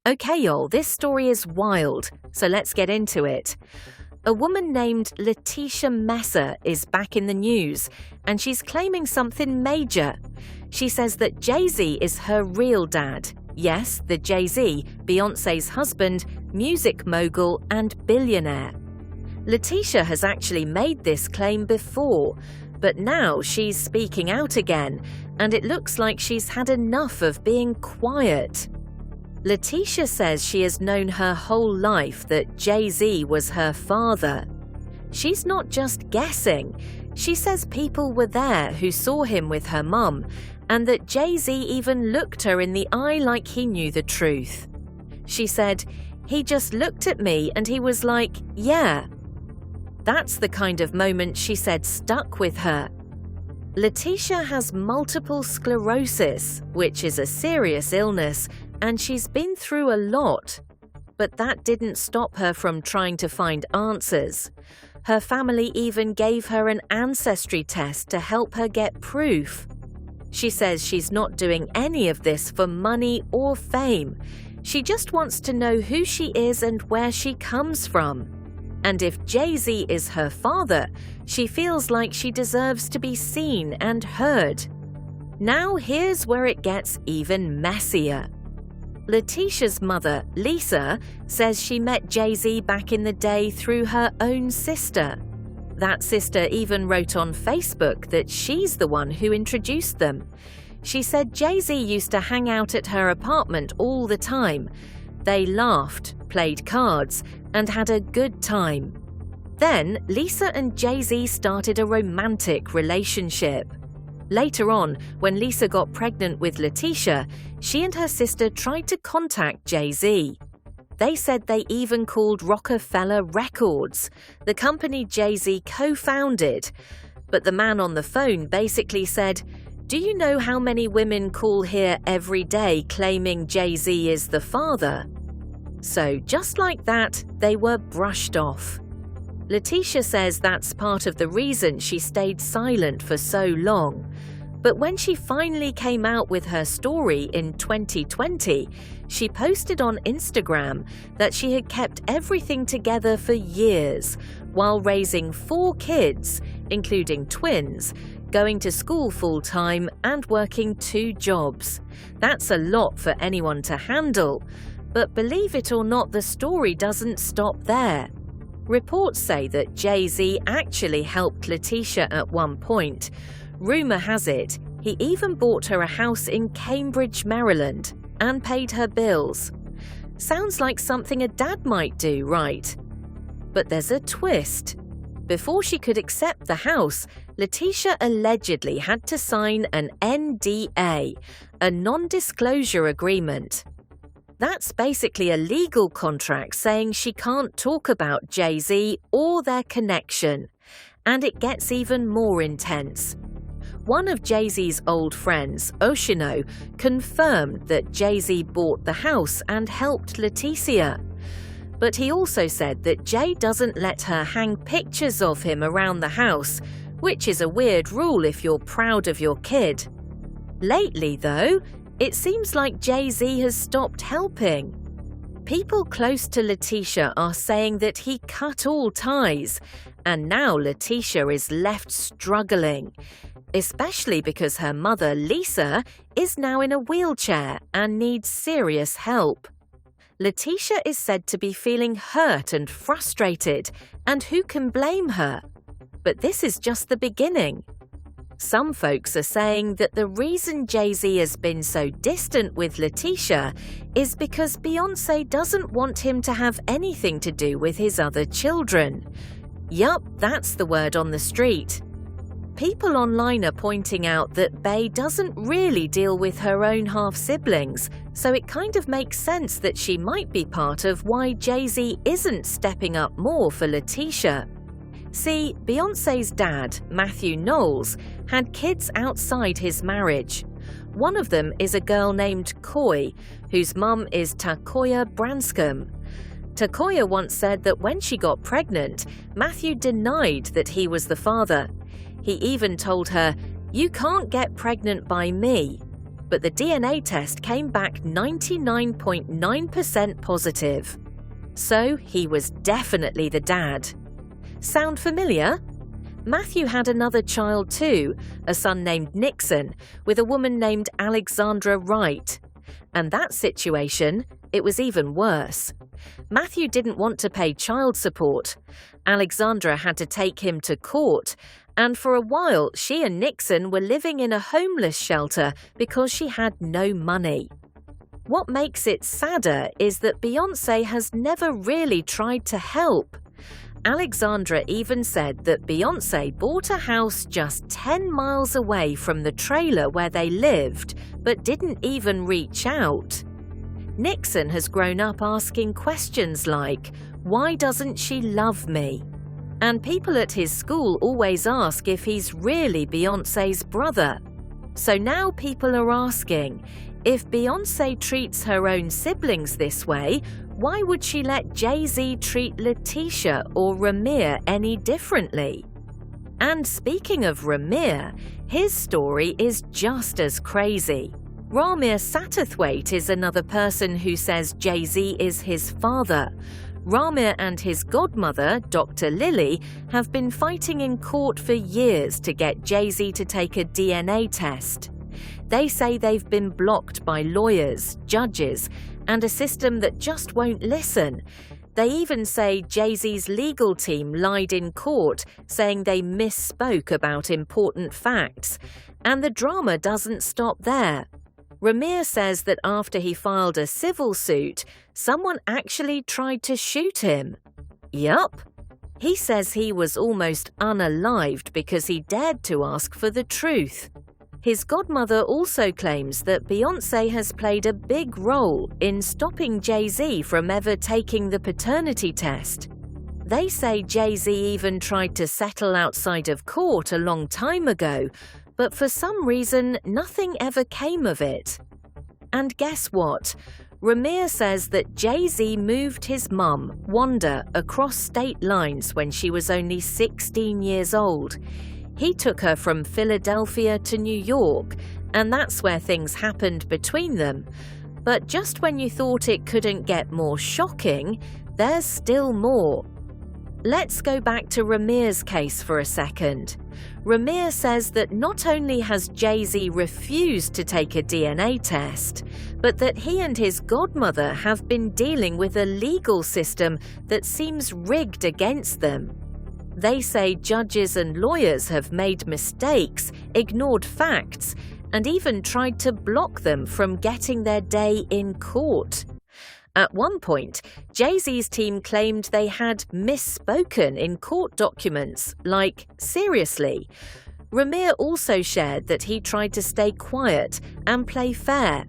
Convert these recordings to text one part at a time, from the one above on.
Okay, y'all, this story is wild, so let's get into it. A woman named Letitia Messer is back in the news, and she's claiming something major. She says that Jay-Z is her real dad. Yes, the Jay-Z, Beyoncé's husband, music mogul and billionaire. Letitia has actually made this claim before, but now she's speaking out again, and it looks like she's had enough of being quiet. Letitia says she has known her whole life that Jay-Z was her father. She's not just guessing. She says people were there who saw him with her mum, and that Jay-Z even looked her in the eye like he knew the truth. She said, "He just looked at me and he was like, yeah." That's the kind of moment she said stuck with her. Letitia has multiple sclerosis, which is a serious illness, and she's been through a lot. But that didn't stop her from trying to find answers. Her family even gave her an ancestry test to help her get proof. She says she's not doing any of this for money or fame. She just wants to know who she is and where she comes from. And if Jay-Z is her father, she feels like she deserves to be seen and heard. Now here's where it gets even messier. Letitia's mother, Lisa, says she met Jay-Z back in the day through her own sister. That sister even wrote on Facebook that she's the one who introduced them. She said Jay-Z used to hang out at her apartment all the time. They laughed, played cards, and had a good time. Then Lisa and Jay-Z started a romantic relationship. Later on, when Lisa got pregnant with Letitia, she and her sister tried to contact Jay-Z. They said they even called Rockefeller Records, the company Jay-Z co-founded. But the man on the phone basically said, "Do you know how many women call here every day claiming Jay-Z is the father?" So just like that, they were brushed off. Letitia says that's part of the reason she stayed silent for so long. But when she finally came out with her story in 2020, she posted on Instagram that she had kept everything together for years while raising 4 kids, including twins, going to school full-time and working 2 jobs. That's a lot for anyone to handle. But believe it or not, the story doesn't stop there. Reports say that Jay-Z actually helped Letitia at one point. Rumor has it, he even bought her a house in Cambridge, Maryland, and paid her bills. Sounds like something a dad might do, right? But there's a twist. Before she could accept the house, Letitia allegedly had to sign an NDA, a non-disclosure agreement. That's basically a legal contract saying she can't talk about Jay-Z or their connection. And it gets even more intense. One of Jay-Z's old friends, Oshino, confirmed that Jay-Z bought the house and helped Letitia. But he also said that Jay doesn't let her hang pictures of him around the house, which is a weird rule if you're proud of your kid. Lately, though, it seems like Jay-Z has stopped helping. People close to Letitia are saying that he cut all ties, and now Letitia is left struggling, especially because her mother, Lisa, is now in a wheelchair and needs serious help. Letitia is said to be feeling hurt and frustrated, and who can blame her? But this is just the beginning. Some folks are saying that the reason Jay-Z has been so distant with Letitia is because Beyoncé doesn't want him to have anything to do with his other children. Yup, that's the word on the street. People online are pointing out that Babyyy doesn't really deal with her own half-siblings, so it kind of makes sense that she might be part of why Jay-Z isn't stepping up more for Letitia. See, Beyoncé's dad, Matthew Knowles, had kids outside his marriage. One of them is a girl named Coy, whose mum is Takoya Branscombe. Takoya once said that when she got pregnant, Matthew denied that he was the father. He even told her, "You can't get pregnant by me." but the DNA test came back 99.9% positive. So he was definitely the dad. Sound familiar? Matthew had another child too, a son named Nixon, with a woman named Alexandra Wright. And that situation, it was even worse. Matthew didn't want to pay child support. Alexandra had to take him to court, and for a while she and Nixon were living in a homeless shelter because she had no money. What makes it sadder is that Beyoncé has never really tried to help. Alexandra even said that Beyoncé bought a house just 10 miles away from the trailer where they lived, but didn't even reach out. Nixon has grown up asking questions like, "Why doesn't she love me?" And people at his school always ask if he's really Beyoncé's brother. So now people are asking, if Beyoncé treats her own siblings this way, why would she let Jay-Z treat Letitia or Rymir any differently? And speaking of Rymir, his story is just as crazy. Rymir Satterthwaite is another person who says Jay-Z is his father. Rymir and his godmother, Dr. Lily, have been fighting in court for years to get Jay-Z to take a DNA test. They say they've been blocked by lawyers, judges, and a system that just won't listen. They even say Jay-Z's legal team lied in court, saying they misspoke about important facts. And the drama doesn't stop there. Rymir says that after he filed a civil suit, someone actually tried to shoot him. Yup. He says he was almost unalived because he dared to ask for the truth. His godmother also claims that Beyoncé has played a big role in stopping Jay-Z from ever taking the paternity test. They say Jay-Z even tried to settle outside of court a long time ago, but for some reason nothing ever came of it. And guess what? Rymir says that Jay-Z moved his mum, Wanda, across state lines when she was only 16 years old. He took her from Philadelphia to New York, and that's where things happened between them. But just when you thought it couldn't get more shocking, there's still more. Let's go back to Rymir's case for a second. Rymir says that not only has Jay-Z refused to take a DNA test, but that he and his godmother have been dealing with a legal system that seems rigged against them. They say judges and lawyers have made mistakes, ignored facts, and even tried to block them from getting their day in court. At one point, Jay-Z's team claimed they had misspoken in court documents, like, seriously. Rymir also shared that he tried to stay quiet and play fair,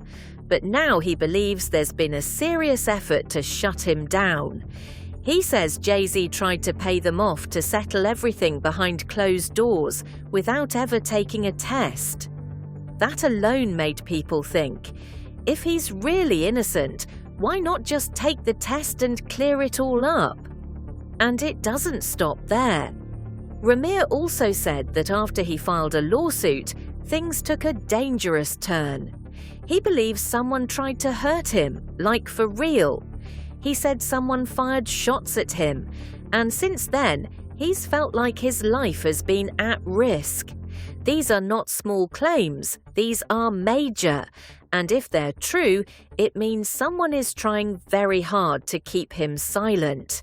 but now he believes there's been a serious effort to shut him down. He says Jay-Z tried to pay them off to settle everything behind closed doors without ever taking a test. That alone made people think, if he's really innocent, why not just take the test and clear it all up? And it doesn't stop there. Rymir also said that after he filed a lawsuit, things took a dangerous turn. He believes someone tried to hurt him, like for real. He said someone fired shots at him, and since then, he's felt like his life has been at risk. These are not small claims, these are major, and if they're true, it means someone is trying very hard to keep him silent.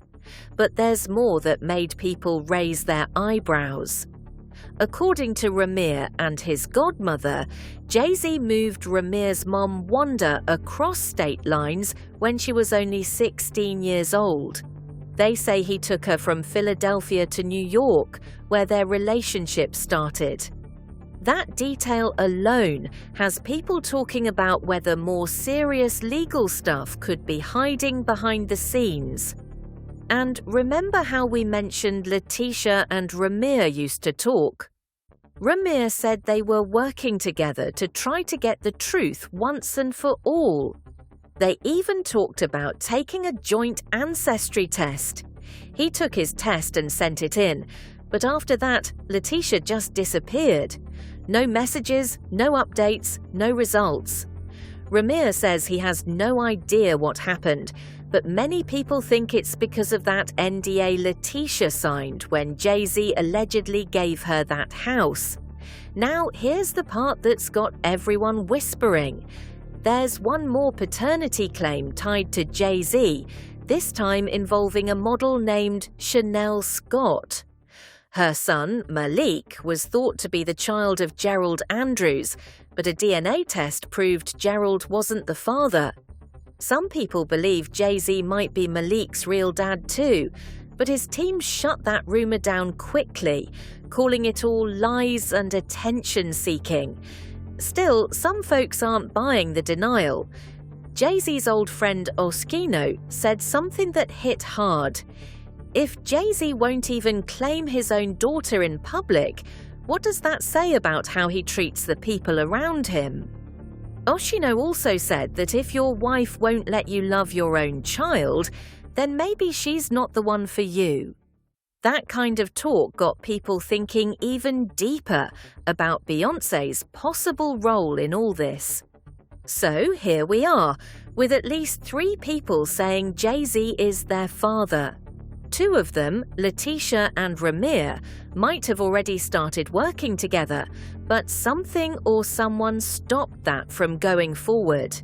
But there's more that made people raise their eyebrows. According to Rymir and his godmother, Jay-Z moved Rymir's mom Wanda across state lines when she was only 16 years old. They say he took her from Philadelphia to New York, where their relationship started. That detail alone has people talking about whether more serious legal stuff could be hiding behind the scenes. And remember how we mentioned Letitia and Rymir used to talk? Rymir said they were working together to try to get the truth once and for all. They even talked about taking a joint ancestry test. He took his test and sent it in, but after that, Letitia just disappeared. No messages, no updates, no results. Rymir says he has no idea what happened, but many people think it's because of that NDA Letitia signed when Jay-Z allegedly gave her that house. Now, here's the part that's got everyone whispering. There's one more paternity claim tied to Jay-Z, this time involving a model named Chanel Scott. Her son, Malik, was thought to be the child of Gerald Andrews, but a DNA test proved Gerald wasn't the father. Some people believe Jay-Z might be Malik's real dad too, but his team shut that rumor down quickly, calling it all lies and attention-seeking. Still, some folks aren't buying the denial. Jay-Z's old friend Oskino said something that hit hard. If Jay-Z won't even claim his own daughter in public, what does that say about how he treats the people around him? Oshino also said that if your wife won't let you love your own child, then maybe she's not the one for you. That kind of talk got people thinking even deeper about Beyoncé's possible role in all this. So here we are, with at least 3 people saying Jay-Z is their father. 2 of them, Letitia and Rymir, might have already started working together, but something or someone stopped that from going forward.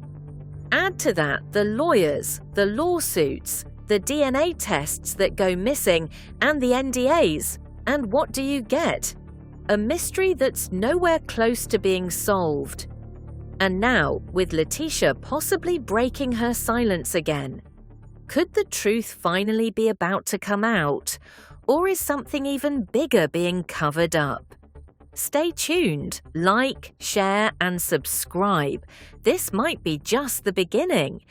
Add to that the lawyers, the lawsuits, the DNA tests that go missing, and the NDAs, and what do you get? A mystery that's nowhere close to being solved. And now, with Letitia possibly breaking her silence again, could the truth finally be about to come out? Or is something even bigger being covered up? Stay tuned, like, share, and subscribe. This might be just the beginning.